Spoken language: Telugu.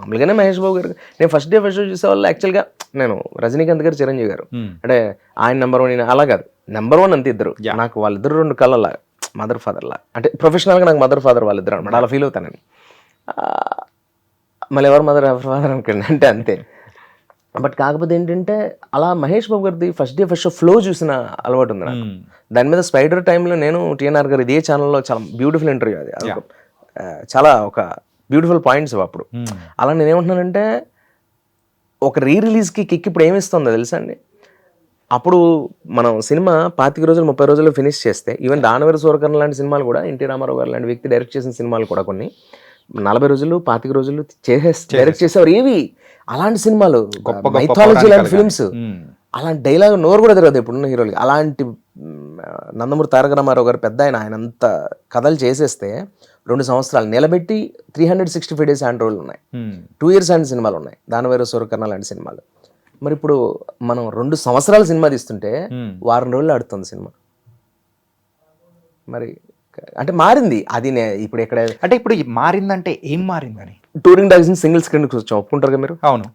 మామూలుగానే మహేష్ బాబు గారు నేను ఫస్ట్ డే ఫస్ట్ షో చూసే వాళ్ళు యాక్చువల్గా నేను రజనీకాంత్ గారు చిరంజీవి గారు అంటే ఆయన నెంబర్ 1 అలా కాదు నెంబర్ 1 అంతే ఇద్దరు నాకు వాళ్ళిద్దరు 2 కళ్ళలా మదర్ ఫాదర్ లా అంటే ప్రొఫెషనల్గా నాకు మదర్ ఫాదర్ వాళ్ళిద్దరు అనమాట అలా ఫీల్ అవుతాను నేను మళ్ళీ ఎవరు మదర్ ఎవరు ఫాదర్ అనుకోండి అంటే అంతే బట్ కాకపోతే ఏంటంటే అలా మహేష్ బాబు గారిది first day first show flow చూసిన అలవాటు ఉంది నాకు దాని మీద స్పైడర్ టైంలో నేను టీఎన్ఆర్ గారు ఇదే ఛానల్లో చాలా బ్యూటిఫుల్ ఇంటర్వ్యూ అది చాలా ఒక బ్యూటిఫుల్ పాయింట్స్ అప్పుడు అలా నేనేమంటున్నానంటే ఒక రిలీజ్కి కిక్ ఇప్పుడు ఏమిస్తుందో తెలుసా అండి అప్పుడు మనం సినిమా 25 రోజులు 30 రోజుల్లో ఫినిష్ చేస్తే ఈవెన్ దానవీర సూరకర్ణ లాంటి సినిమాలు కూడా ఎన్టీ రామారావు గారు లాంటి వ్యక్తి డైరెక్ట్ చేసిన సినిమాలు కూడా కొన్ని 40 రోజులు 25 రోజులు డైరెక్ట్ చేసేవారు ఏవి అలాంటి సినిమాలు మైథాలజీ లాంటి ఫిల్మ్స్ అలాంటి డైలాగ్ నోరు కూడా తిరగదు ఇప్పుడున్న హీరోలకి అలాంటి నందమూరి తారక రామారావు గారు పెద్ద ఆయన అంత కథలు చేసేస్తే 2 సంవత్సరాలు నిలబెట్టి 365 days హ్యాండ్ రోల్ ఉన్నాయి 2 years హ్యాండ్ సినిమాలు ఉన్నాయి దానవీర సూరకర్ణ లాంటి సినిమాలు మరి ఇప్పుడు మనం 2 సంవత్సరాల సినిమా తీస్తుంటే వారం రోజులు ఆడుతుంది సినిమా మరి అంటే మారింది అది ఇప్పుడు ఎక్కడ అంటే ఇప్పుడు మారిందంటే ఏం మారిందని టూరింగ్ డాగ్స్ సింగిల్ స్క్రీన్ వచ్చాం ఒప్పుకుంటారు కదా మీరు అవును